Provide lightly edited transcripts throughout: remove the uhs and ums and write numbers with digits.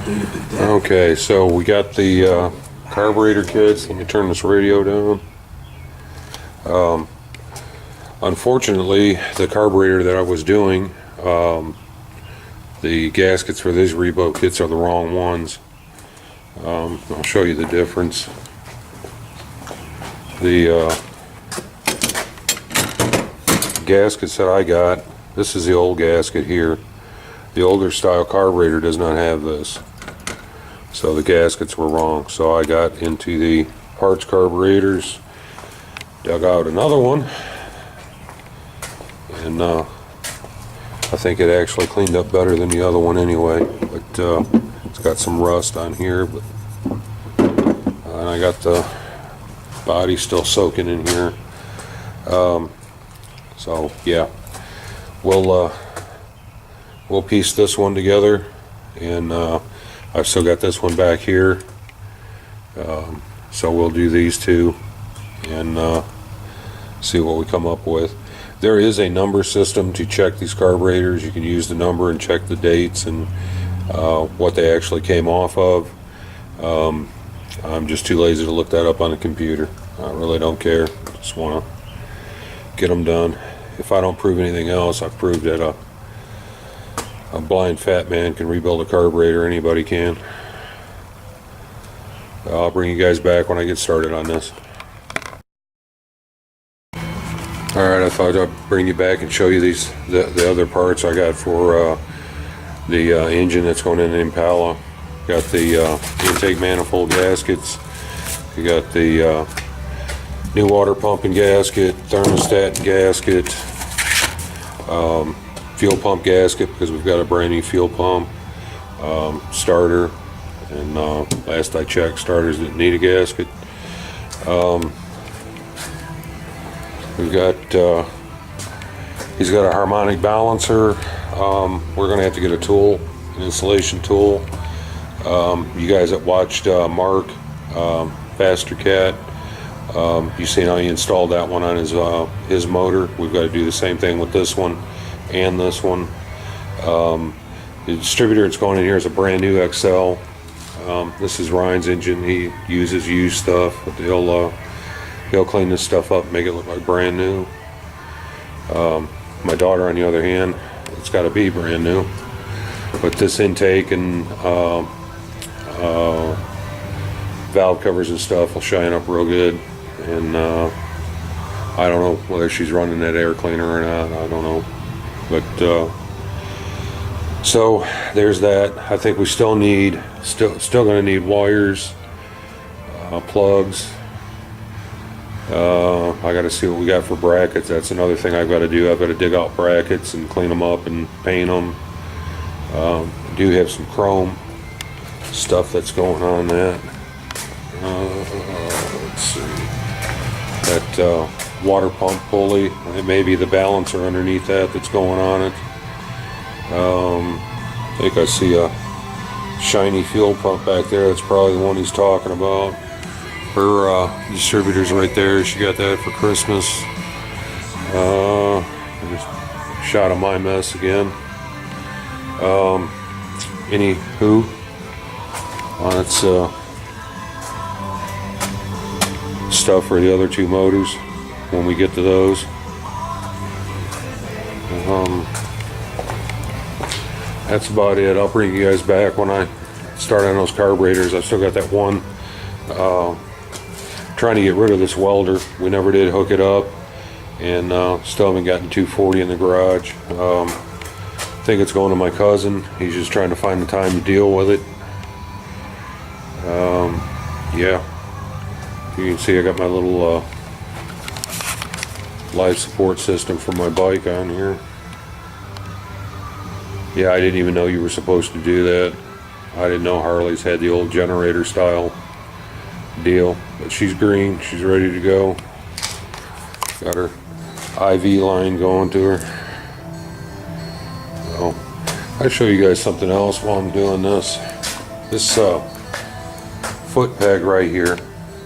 Okay, so we got the carburetor kits. Let me turn this radio down. Unfortunately, the carburetor that I was doing, the gaskets for these Rebo kits are the wrong ones. I'll show you the difference. The gaskets that I got, this is the old gasket here. The older style carburetor does not have this. So the gaskets were wrong. So I got into the parts carburetors, dug out another one, and I think it actually cleaned up better than the other one anyway. But it's got some rust on here, but and I got the body still soaking in here. So yeah, we'll piece this one together, and I've still got this one back here, so we'll do these two and see what we come up with. There is a number system to check these carburetors. You can use the number and check the dates and what they actually came off of. I'm just too lazy to look that up on the computer. I really don't care. I just want to get them done. If I don't prove anything else, I've proved that a blind fat man can rebuild a carburetor. Anybody can. I'll bring you guys back when I get started on this. Alright, I thought I'd bring you back and show you the other parts I got for the engine that's going in the Impala. Got the intake manifold gaskets. You got the new water pump and gasket, thermostat and gasket, fuel pump gasket because we've got a brand new fuel pump, starter, and last I checked, starters didn't need a gasket. We've got he's got a harmonic balancer. We're gonna have to get a tool, an installation tool. You guys that watched Mark Faster Cat, you seen how he installed that one on his motor. We've got to do the same thing with this one and this one. The distributor that's going in here is a brand new XL. This is Ryan's engine. He uses used stuff, but he'll clean this stuff up and make it look like brand new. My daughter, on the other hand, it's got to be brand new. But this intake and valve covers and stuff will shine up real good. And I don't know whether she's running that air cleaner or not. I don't know. But so there's that. I think we still going to need wires, plugs. I got to see what we got for brackets. That's another thing I've got to do. I've got to dig out brackets and clean them up and paint them. I do have some chrome stuff that's going on that. Let's see. That water pump pulley. It may be the balancer underneath that's going on it. I think I see a shiny fuel pump back there. That's probably the one he's talking about. Her distributor's right there. She got that for Christmas. I just shot of my mess again. Anywho, it's stuff for the other two motors when we get to those. That's about it. I'll bring you guys back when I start on those carburetors. I've still got that one. Trying to get rid of this welder. We never did hook it up, and still haven't gotten 240 in the garage. I think it's going to my cousin. He's just trying to find the time to deal with it. Yeah, you can see I got my little life support system for my bike on here. Yeah, I didn't even know you were supposed to do that. I didn't know Harley's had the old generator style deal. But she's green, she's ready to go. Got her IV line going to her. So I'll show you guys something else while I'm doing this. This foot peg right here.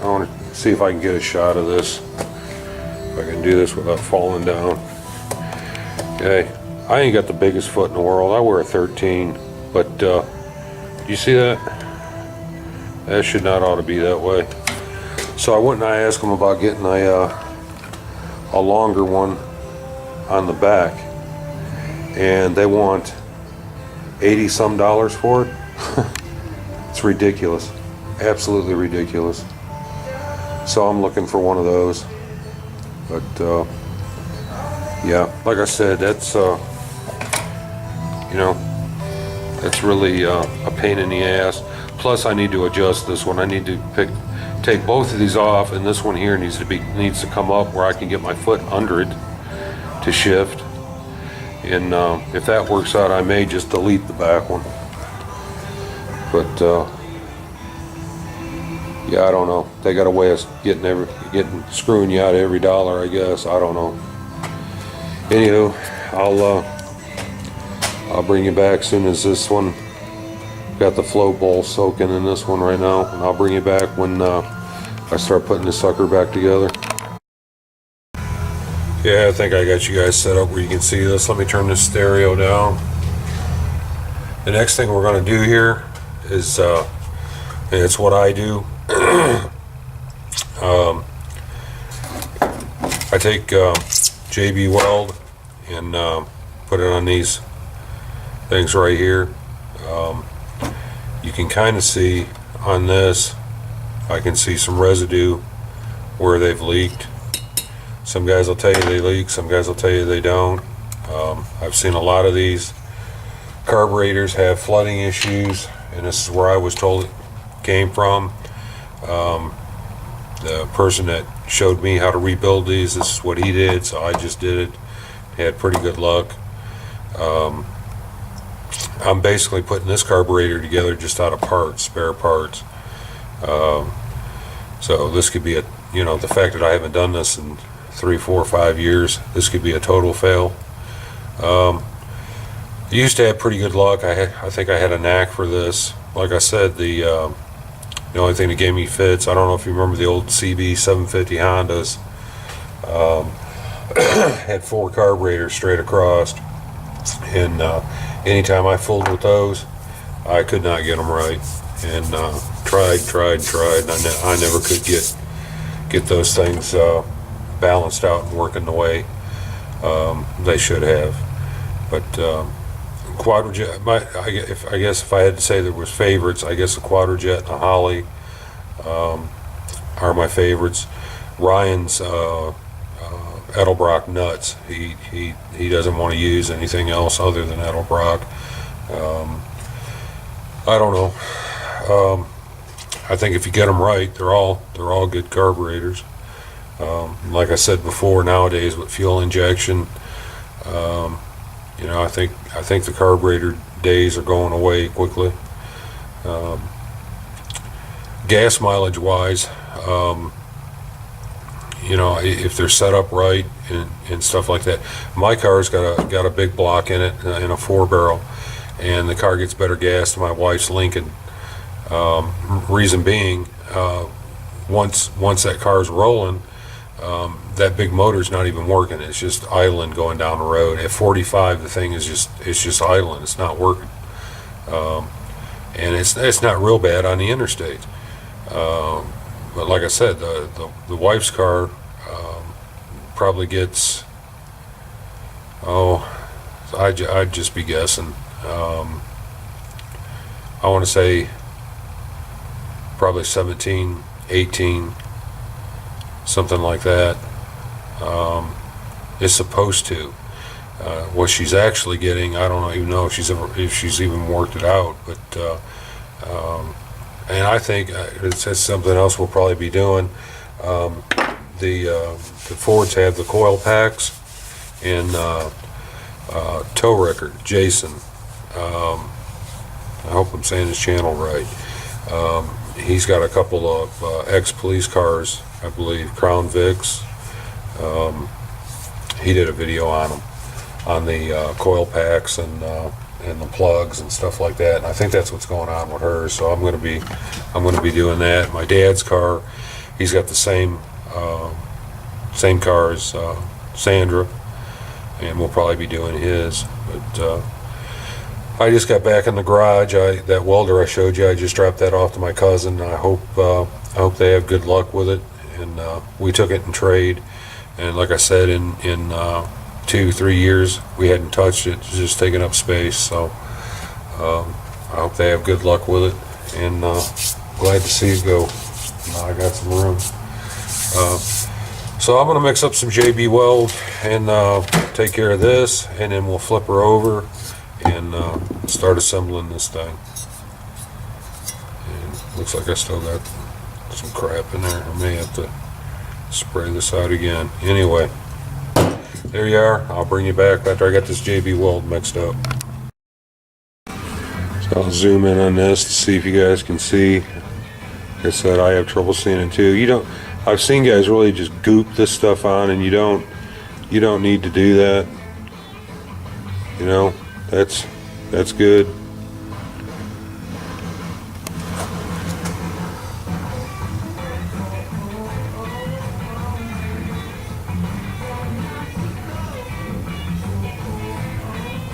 I want to see if I can get a shot of this. If I can do this without falling down. Okay, I ain't got the biggest foot in the world. I wear a 13, but You see that? That should not ought to be that way. So I went and I asked them about getting a longer one on the back, and they want $80 some for it. It's ridiculous, absolutely ridiculous. So I'm looking for one of those, but yeah, like I said, that's you know, that's really a pain in the ass. Plus I need to adjust this one. I need to take both of these off, and this one here needs to come up where I can get my foot under it to shift. And if that works out, I may just delete the back one. But yeah, I don't know. They got a way of screwing you out of every dollar, I guess. I don't know. Anywho, I'll bring you back as soon as this one got the float bowl soaking in this one right now, and I'll bring you back when I start putting this sucker back together. Yeah, I think I got you guys set up where you can see this. Let me turn this stereo down. The next thing we're going to do here is, and it's what I do. I take JB Weld and put it on these things right here. You can kind of see on this, I can see some residue where they've leaked. Some guys will tell you they leak, some guys will tell you they don't. I've seen a lot of these carburetors have flooding issues, and this is where I was told it came from. The person that showed me how to rebuild these, this is what he did, so I just did it. Had pretty good luck. I'm basically putting this carburetor together just out of parts, spare parts. So this could be the fact that I haven't done this in 3, 4, 5 years, this could be a total fail. I used to have pretty good luck. I think I had a knack for this. Like I said, the only thing that gave me fits, I don't know if you remember the old CB 750 Hondas, had 4 carburetors straight across, and anytime I fooled with those, I could not get them right, and tried, and I never could get those things balanced out and working the way they should have. But Quadrajet, I guess if I had to say there was favorites, I guess the Quadrajet and the Holly are my favorites. Ryan's Edelbrock nuts. He doesn't want to use anything else other than Edelbrock. I don't know. I think if you get them right, they're all good carburetors. Like I said before, nowadays with fuel injection, I think the carburetor days are going away quickly. Gas mileage wise, if they're set up right and stuff like that. My car's got a big block in it, in a 4-barrel, and the car gets better gas than my wife's Lincoln. Reason being, once that car's rolling, that big motor's not even working. It's just idling going down the road. At 45, the thing is just idling. It's not working, and it's not real bad on the interstate. But like I said, the wife's car probably gets, I'd just be guessing. I want to say probably 17, 18, something like that. Is supposed to. What she's actually getting, I don't even know if she's even worked it out. But and I think it's something else we'll probably be doing. The Fords have the coil packs, and tow record Jason. I hope I'm saying his channel right. He's got a couple of ex-police cars, I believe, Crown Vics. He did a video on them, on the coil packs and the plugs and stuff like that. And I think that's what's going on with hers. So I'm going to be doing that. My dad's car, he's got the same car as Sandra, and we'll probably be doing his. But I just got back in the garage. That welder I showed you, I just dropped that off to my cousin. I hope they have good luck with it. And we took it in trade. And like I said, in 2-3 years, we hadn't touched it. It's just taking up space. So I hope they have good luck with it. And glad to see it go. Now I got some room. So I'm going to mix up some JB Weld and take care of this, and then we'll flip her over and start assembling this thing. And looks like I still got some crap in there. I may have to spray this out again. Anyway, there you are. I'll bring you back after I got this JB Weld mixed up. So I'll zoom in on this to see if you guys can see. Like I said, I have trouble seeing it too. I've seen guys really just goop this stuff on, and you don't need to do that. You know, that's good.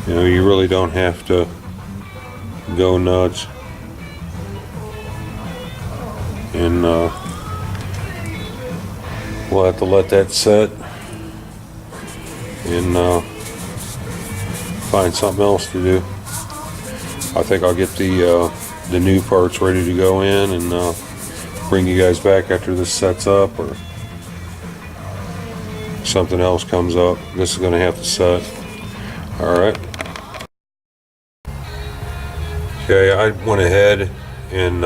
You know, you really don't have to go nuts. And we'll have to let that set and find something else to do. I think I'll get the new parts ready to go in and bring you guys back after this sets up, or something else comes up. This is going to have to set. Alright. Okay, I went ahead and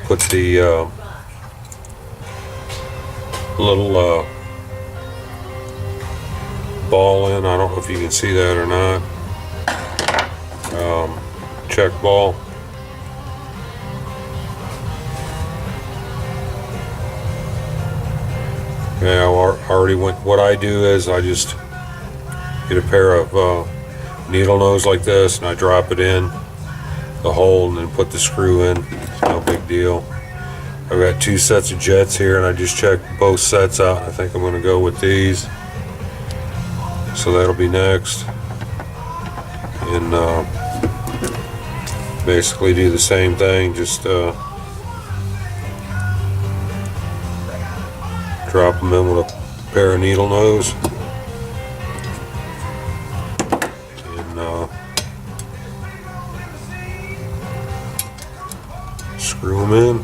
put the little ball in. I don't know if you can see that or not. Check ball. Yeah, I already went. What I do is I just get a pair of needle nose like this, and I drop it in the hole and then put the screw in. It's no big deal. I've got 2 sets of jets here, and I just checked both sets out. I think I'm going to go with these. So that'll be next. And basically do the same thing, just drop them in with a pair of needle nose. And screw them in.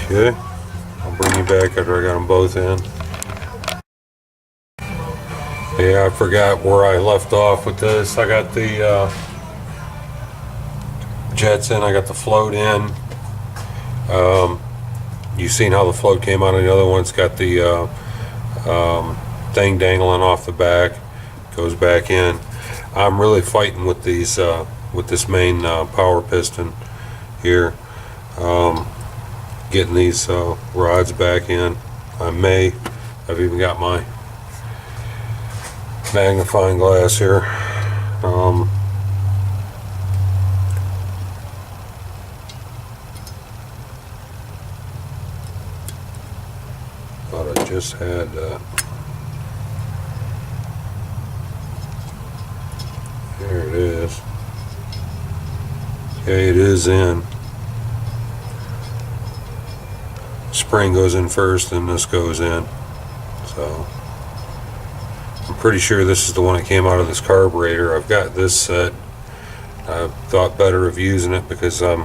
Okay, I'll bring you back after I got them both in. Yeah, I forgot where I left off with this. I got the jets in, I got the float in. You've seen how the float came out on the other one. It's got the thing dangling off the back, goes back in. I'm really fighting with these with this main power piston here. Getting these rods back in. I've even got my magnifying glass here. Thought I just had there it is. Okay, it is in. Spring goes in first, and this goes in. So I'm pretty sure this is the one that came out of this carburetor. I've got this set. I thought better of using it because I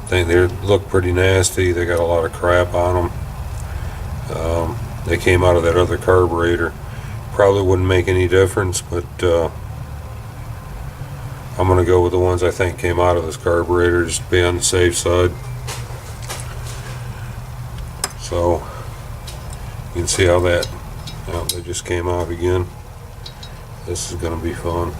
think they look pretty nasty. They got a lot of crap on them. They came out of that other carburetor. Probably wouldn't make any difference, but I'm going to go with the ones I think came out of this carburetor, just to be on the safe side. So you can see how that, they just came out again. This is gonna be fun.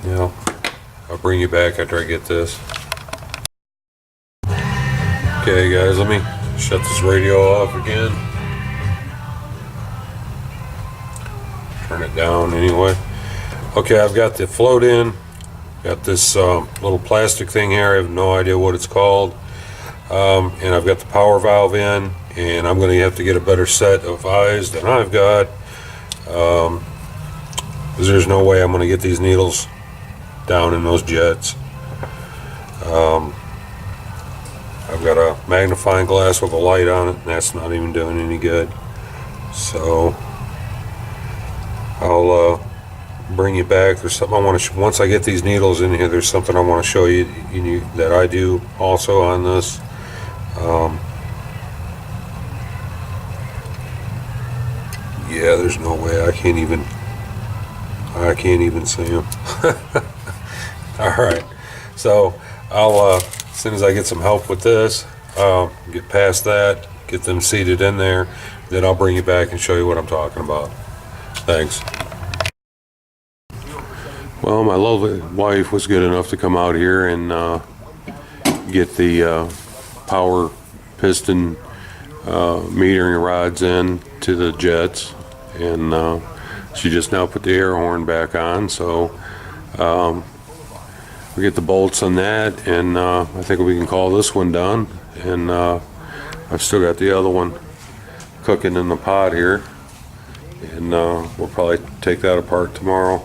Yeah, I'll bring you back after I get this. Okay guys, let me shut this radio off again. Turn it down anyway. Okay, I've got the float in. Got this little plastic thing here. I have no idea what it's called. And I've got the power valve in, and I'm going to have to get a better set of eyes than I've got. Because there's no way I'm going to get these needles down in those jets. I've got a magnifying glass with a light on it, and that's not even doing any good. So I'll bring you back. There's something I want to once I get these needles in here, there's something I want to show you, that I do also on this. Yeah, there's no way. I can't even see them. All right, so I'll as soon as I get some help with this, get past that, get them seated in there, then I'll bring you back and show you what I'm talking about. Thanks. Well, my lovely wife was good enough to come out here and get the power piston metering rods in to the jets, and she just now put the air horn back on, so we get the bolts on that, and I think we can call this one done. And I've still got the other one cooking in the pot here, and we'll probably take that apart tomorrow.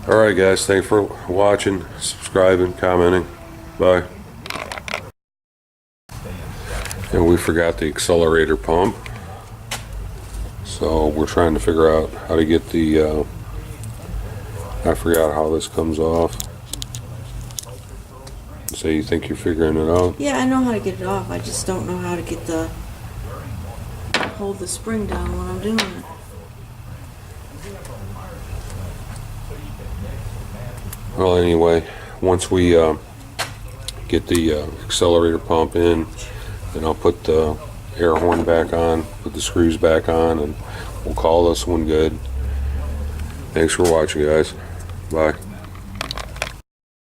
Alright guys, thanks for watching, subscribing, commenting. Bye. And we forgot the accelerator pump, so we're trying to figure out how to get the I forgot how this comes off. So you think you're figuring it out? Yeah, I know how to get it off. I just don't know how to get hold the spring down when I'm doing it. Well, anyway, once we get the accelerator pump in, then I'll put the air horn back on, put the screws back on, and we'll call this one good. Thanks for watching, guys. Bye.